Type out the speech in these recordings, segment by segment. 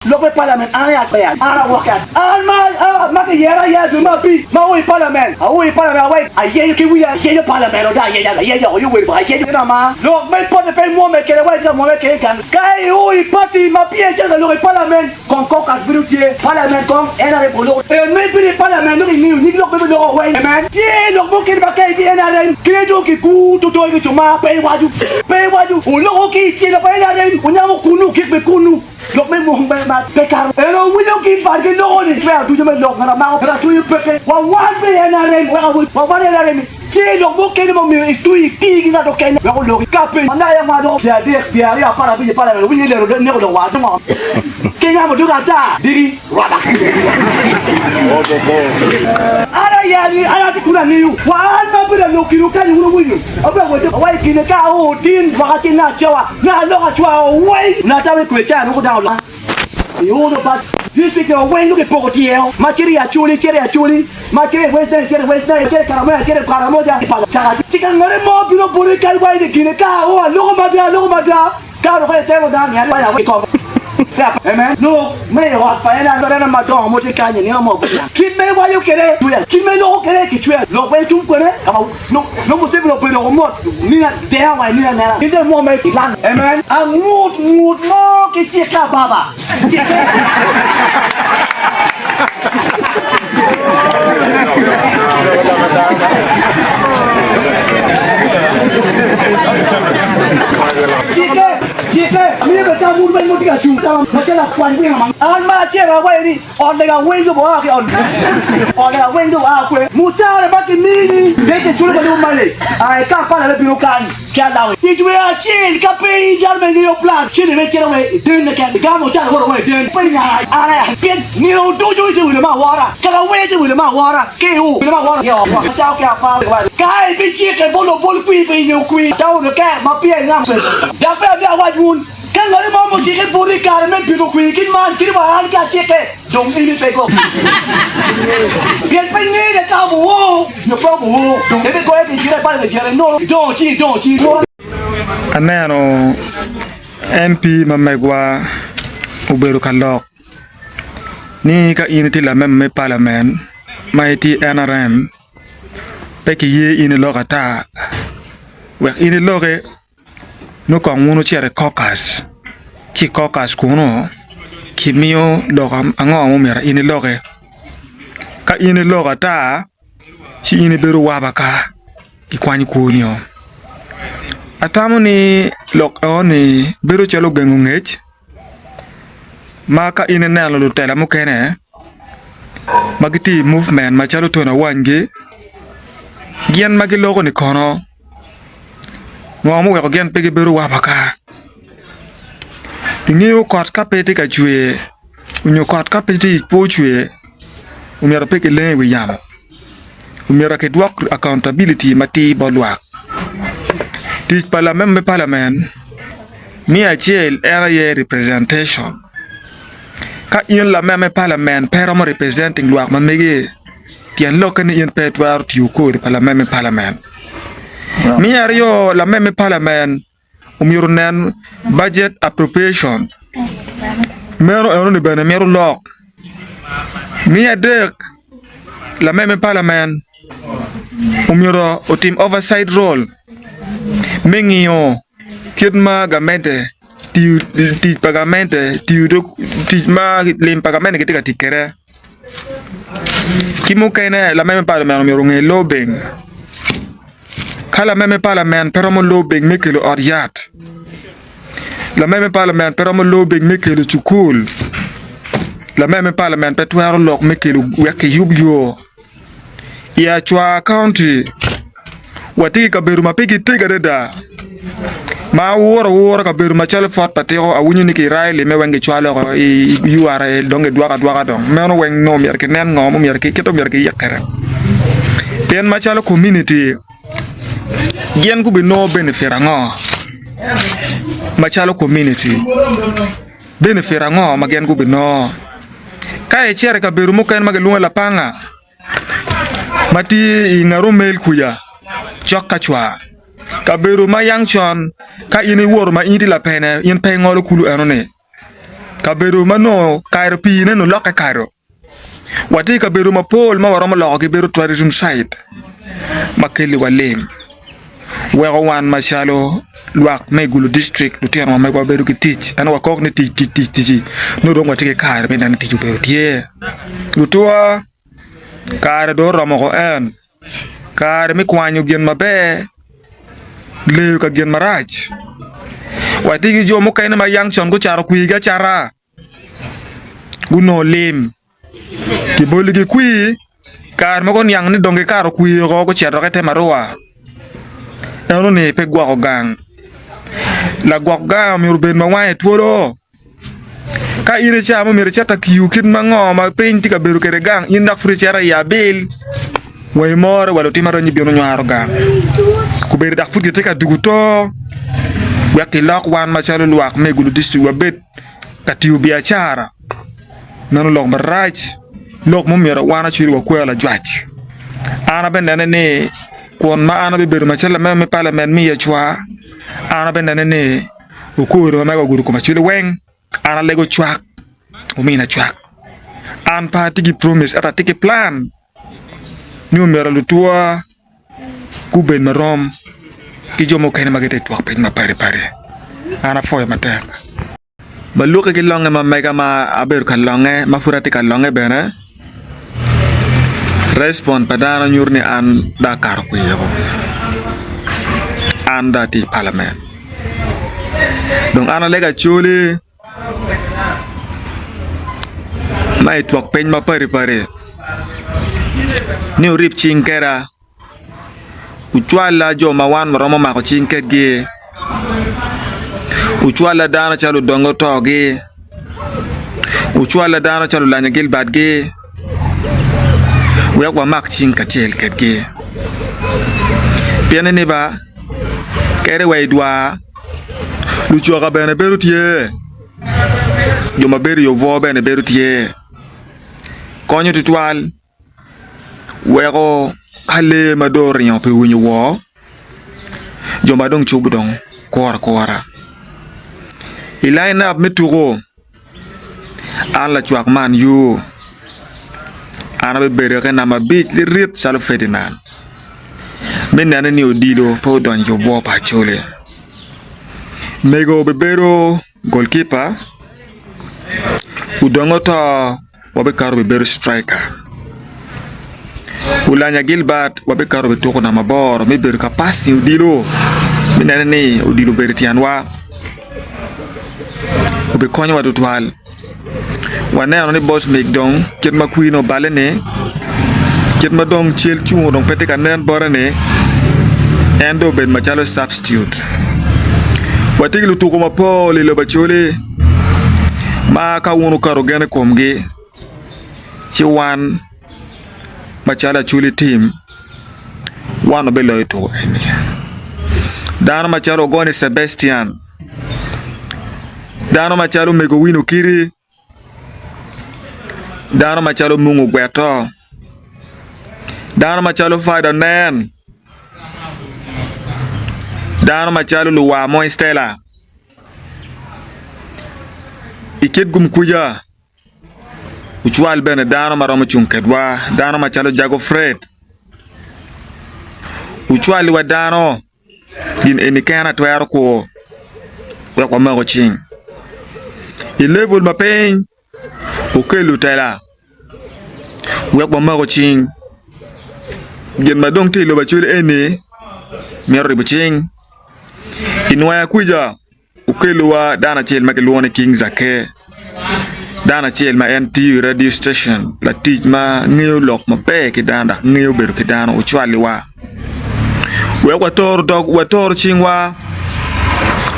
Lope parliament area prayer. Ara wakat. Alma maka yera ya zuma bi. Ma oi parliament. A oi parliament away. A ye ki wi ye parliament o da ye you will ba ye na ma. Lo me pot de pe mo me kele wa mo me kele kan. Kai oi parti ma pièce de lo parliament. Kon kon ka spirituel. Parliament kon ena re polo. E me bi parliament no ni lo pe lo wa. Amen. Ye lo mo ke ba kai bi ena re. Kile do ki ku to ki to ma pe waju. Pe waju. O lo ki ti lo pe ena re. O nya mo kunu ki be kunu. Lo me mo be ma pe kar. E lo wi lo ki ba ke lo ni fe du me lo na ma ra tu pe ke. Wa be ena re. Wa ena re. Ti lo mo ke mo mi tu ki na do ke. Wa lo ka pe. Na ya ma do. Ya de ya ya para bi para wi ni le ro ne ko do wa do ma. Ke nga mo do ka ta. Diri wa ba. Ara ya ni ara ti kuna ni wa ma bi lo ki ru ka ni ru wi ni. Oba wo de wa ki ne ka o tin wa ka ti na chawa. Na lo ka chawa we. Na ta we ku cha no ko da lo. Yo no pa. Dice que we no ke poko ti e. Ma chiri ya chuli. Ma chiri western chere karamo ja pa. Cha ti kan ngare mo bi no buri ka wa de ki ne ka o lo ko ma da. Ka ro ko te mo da mi ya wa ko. Amen. No, me wa pa ena na ma do mo ti ka ni mo. Ki me wa yo kere. Ki me no kere ki tu lo we tu ko ne. No mo se bi lo pe lo mo. Ni na de wa ni na. Ki de mo me ki lan. Amen. A mood mo ki ti ka baba. Chike, mire que está muy bien motivado, no te la cuando man. Alma chera weini, on the window wa ke on. On the window wa kwe. Mucha ba ki mini, de que chulo ko male. Ai ka pa la biro kan, ka dawe. Ti jwe a chin ka pe jar me ni o plan. Chin me chera we, den ne kan ga mo cha ko we den. Pe na ara pien ni o do ju le ma wa ra. Ka la we ju le ma wa ra. Ke u le ma wa ra. Yo, wa cha ka pa wa. Kai bi chi ke bolo kui pe ni kui. Tao no ka ma pien ngam. Ya pe ya wa jun. Kan ngari ma mo chi ke buri kar me bi kui kin man kiri ba an ka chi ke. Jom ini pe ko. Bien pe ni de ta bu. No pa bu. De ko e bi chi le pa le chi no. Don't chi. Aneno MP Mamegwa Uberu Kalok ni ka initi la memme parliament maiti NRM peki ye ini lokata wek ini loke no kong munu chere caucus ki caucus kuno ki mio lokam ango mumira ini loke ka ini lokata si ini beru wabaka ki kwani kunyo atamu ni lok oni beru chalo gengungech maka ine nalo lutela mukene magiti movement machalo tona wange gian magi logo ni kono ngomu ko gian pege beru wabaka ngiu kot kapete ka chue unyo kot kapete po chue umera pege le wi yam umera ke dwak accountability mati bolwak this parliament mi achel area representation ka in la meme parliament pero mo representing luak mamege tien lokani in petwar tiu ko parliament mi ario la meme parliament umyurnen budget appropriation mero eno ni bene mero lok mi adek la meme parliament umyuro o team oversight role mengio kidma gamente ti pagamente ti ma lim pagamente ketika tikere kimu kene la meme parliament mi ronge lobbying kala meme parliament pero mo lobbying mekelo oriat la meme parliament pero mo lobbying mekelo chukul la meme parliament petwaro lok mekelo weke yubyo ya chwa county wati ka beru mapigi tigareda ma wora ka beru machal fort patero awunyu ni ki raile me wenge chwalo ko URL donge dwaka dong meno weng no mer ke nen ngom mer ke keto mer ke yakara ten machal community gen ku be no benefit ngo machal community benefit ngo magen ku be no kai chere ka beru mo kan magalunga lapanga mati ngaru mail kuya chokka chwa kaberu ma yang chon ka ini wor ma indi la pene yin pe ngolo kulu enone kaberu mano kairo pine no loka kairo wati kaberu mapol ma warama loka beru tourism site makeli walem wego wan mashalo luak megulu district lutien ma mego beru ki teach ana wa kok ni teach no do ngati ke kairo be nan teach beru tie lutua kairo do romo ko en kairo mi kwanyu gen mabe le ka gen maraj wati gi jomo kayna ma yang chon ko charo kuiga chara guno lim ki boli gi kui kar mo kon yang ni donge karo kui ko chero kete marwa eno ne pe gwa gang la gwa gang mi ruben ma wa etworo ka ire cha mo mi re chata kiu kin ma ngo ma penti ka beru kere gang indak fri chara ya bil way more walo timaro ni bionu nyaro gang ku beri dak futi te ka duguto waki lok wan ma chalo luak megulu district wa bet katiu biachara nanu lok baraj lok mumira wana chiri wa kwela jwach ana benda ne kon ma ana be beru ma chala me parliament mi ya chwa ana benda ne ukuru ma ga guru ko ma chile weng ana lego chwak umina chwak an pa tigi promise ata tigi plan numero lutua kuben marom ki jomo kayna magete tuak pen ma pare ana foy matek baluke ki longe ma mega ma aber ka longe ma furati ka longe bena respond padana nyurni an Dakar ku yego anda ti parliament donc ana lega choli mai tuak pen ma pare ni rip chinkera uchwala jo mawan romo ma ko chinkege uchwala dana chalu dongo toge uchwala dana chalu lanya gilbad ge wa mak chinka chel kege piane ne ba kere waidwa lucho ga bene berutie yo maberi yo vo bene berutie konyo titwal wego kale mador nyon pe wunyo wo jomba dong chubudong kora ilaina meturo ala chuak man yu ana be bere kana ma bit li rit salo fedinan menana ni odilo po don jo bo pa chole mego be bero goalkeeper udongoto wabe karo be bero striker ulanya Gilbert wabe karo be toko na mabor me ber kapasi udilo menana ni udilo bertianwa ube konyo wa tutwal wana ni boss make dong ket ma kuino balene ket ma dong chel chu dong pete kanen borane endo ben ma chalo substitute watigi lu tuko ma pole lo bachole ma ka wonu karo gene komge ci wan ma chala chuli team wano be lo to ene dana ma chalo gone Sebastian dano machalo mego wino kiri dano machalo mungu gweto dano machalo fada nen dano machalo luwa mo stella ikit gum kuja uchwal bene dano maromo chunkedwa dano machalo Jago Fred uchwali wa dano din enikana twero ko kwa mango ching il level ma pain okelu tela kwa mango ching gen madong tilo bachule ene mero buching inwaya kuja okelu wa dana chel makelone king zake dana chel ma NTU radio station la tij ma ngeo lok ma pe ki danda ngeo beru ki dana uchwali wa kwa tor dog wa tor chingwa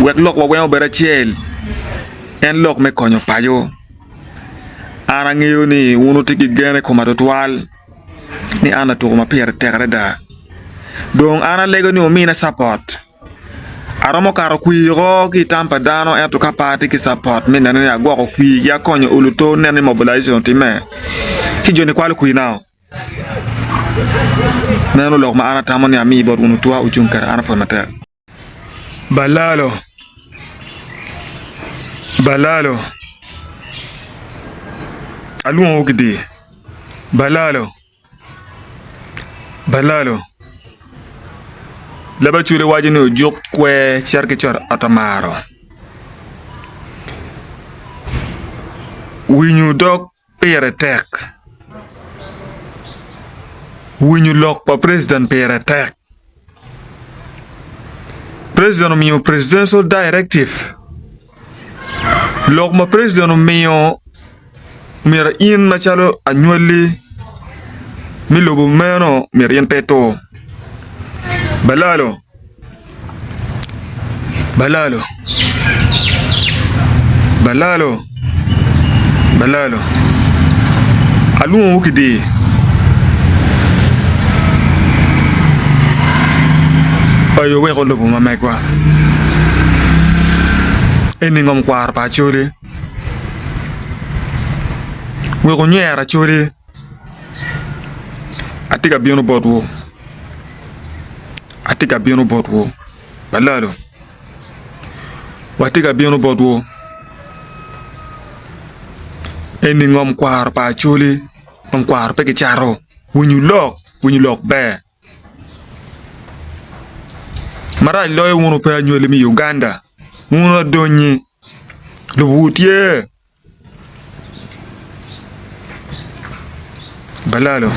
wek lok wa weo bera chel en lok me konyo payo ana ngiyo ni wunu tiki gene komato twal ni ana to ma pier tegre da dong ana lego ni omina support aromo karo kuiro ki tampa dano eto kapati ki support me nane ya gwa ko kui ya konyo uluto nene mobilization time ki joni kwal kui now neno lok ma ana tamani ami bod wunu tuwa uchunkar ana formata balalo aluon ogdi balalo laba chure wajino jok kwe cherke char atamaro winyu dok pere tek winyu lok pa president pere tek president miyo presidential directive lok ma president miyo mira in machalo anywali milobo meno mira yen peto balalo aluon ukidi ayo we ko lobo mama kwa eni ngom kwar pa chore we ko nyera chore atika bionu botwo balalo watika bionu botwo eni ngom kwar pa chole ngom kwar pe ke charo when you lock be mara loy wono pa nyole mi Uganda wono donyi lo wutie balalo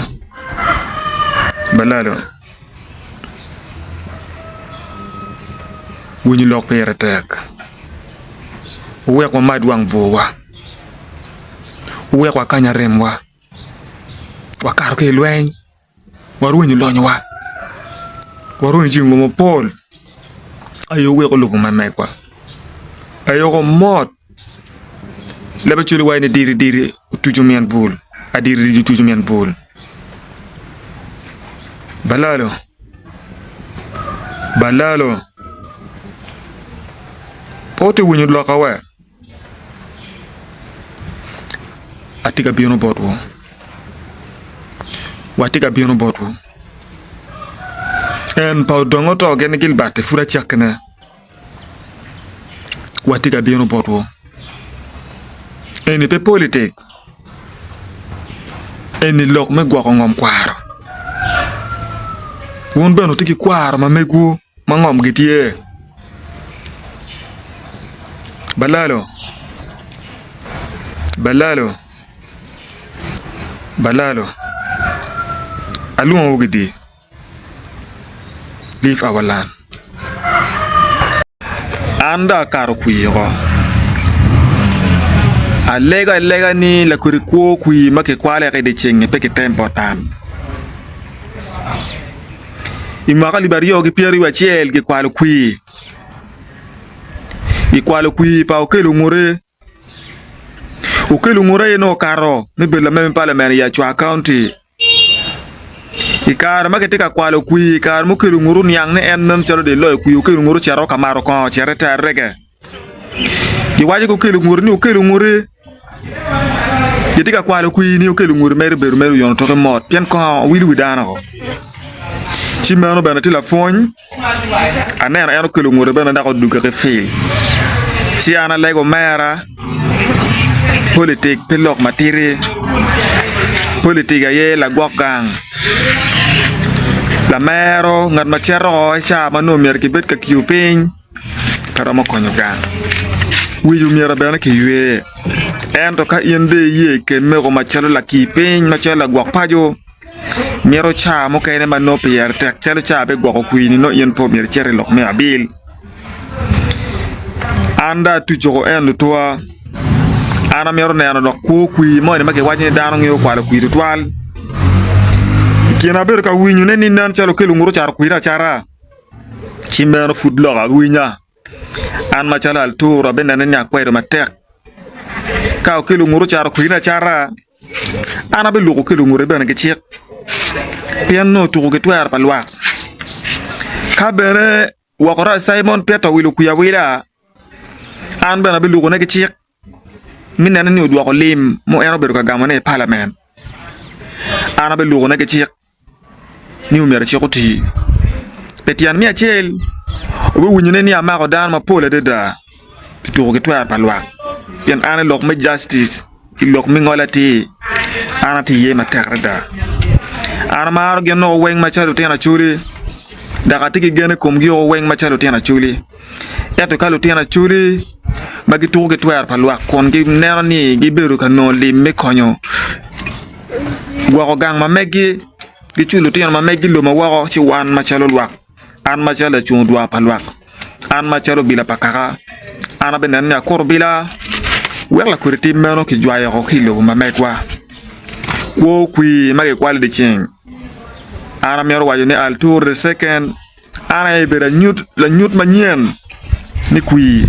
when you lock pay attack we ko madwang vowa we ko kanya remwa wakar ke lwen waru ni lonwa waru jingo mo pol ayo we ko lugo mamay kwa ayo ko mot leba chuli wayne diri tujumian bul adiri tujumian bul balalo pote winyu loka we atika bionu botwo watika bionu botwo en pa dongo to gen gilbate fura chakna watika bionu botwo eni pe politique eni lok me gwa ngom kwaro won beno tiki kwaro ma megu ma ngom gitie balalo aluon ogidi leave our land anda karo kuyigo alega ni la kuriko kuyi make kwale ke de chenge peke tempo tan imaka libario ke pieri wa chiel ke kwalo kuyi ikwalo kuyi pa okelo ngore no karo me bela me parliament ya Chwa County ikar make tika kwalo kuyi kar mo kelo ngoro nyang ne en nan charo de loy kuyi okelo ngoro charo kamaro ko chere ta rege iwaje ko kelo ngore tika kwalo kuyi ni okelo ngoro meru yon to mot pien ko wili widana ko chimano bana tila fon anera ero kelo ngore bana da ko duka ke fil si ana lego mera politique pelok matiri politique ye la gwakang la mero ngat machero cha manu mer ki bet ka kiuping para mo konyo gang wiyu mera bana ki yue en to ka yende ye ke mero machero la kiping machero la gwak pajo mero cha mo kayne mano pier tek chero cha be gwak kuini no yen po mer chere lok me abil anda tu jogo en toa ana mero ne ana ko kui mo ne make wajine dano ngi ko ala kui ritual kina ber ka winyu ne ni nan chalo kelu ngoro char kui ra chara chimero food lo ga winya an ma chala al tour abenda ne nya kwero matek ka kelu ngoro char kui ra chara ana be lu ko kelu ngoro be na ke chik piano to ko twar palwa ka bere wakora Simon Peter wilu kuya wira an bena be lu ko ne ke chik minna ni odwa ko lim mo eno bedo ka gamane parliament ana be lugo na ke chik ni umere chikoti petian mi achel obe wunyune ni ama ko dan ma pole de da to ko twar palwa yen ana lok me justice ilok mi ngolati ana ti ye ma tagrada ana mar gen no weng ma chalu tena chuli daga tiki gene kom gi o weng ma chalu tena chuli eto kalu tena chuli magi tuge twer palwa kon gi nerni gi beru ka no li me konyo gwa gang ma megi gi chulu tena ma megi lo ma wa ci wan ma chalu lwa an ma chala chung dwa palwa an ma chalu bila pakaka ana benen ya korbila wela kuriti meno ki jwa ya ko kilo ma mekwa wo kui mage kwali de ching ana mero wayo ne al tour de second ana e bera la nyut manien ni kui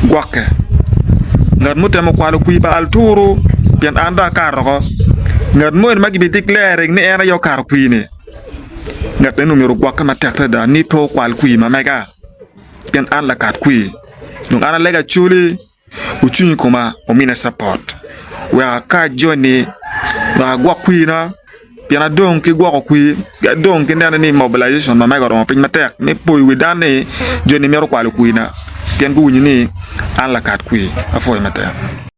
gwake ngat mutemo kwalo kui ba al touru bien anda karko ngat mo magi bi declare ni era yo kar kui ni ngat no mero gwaka ma tekta da ni to kwal kui ma mega bien an la kat kui donc ana lega chuli uchunyi koma omina support wa ka joni ba gwa kwina piana don ki gwa kwi ga don ki ndana ni mobilization ma mega ron pin matek ni boy wi dane joni mero kwal kwina pian gu ni an la kat kwi afoy matek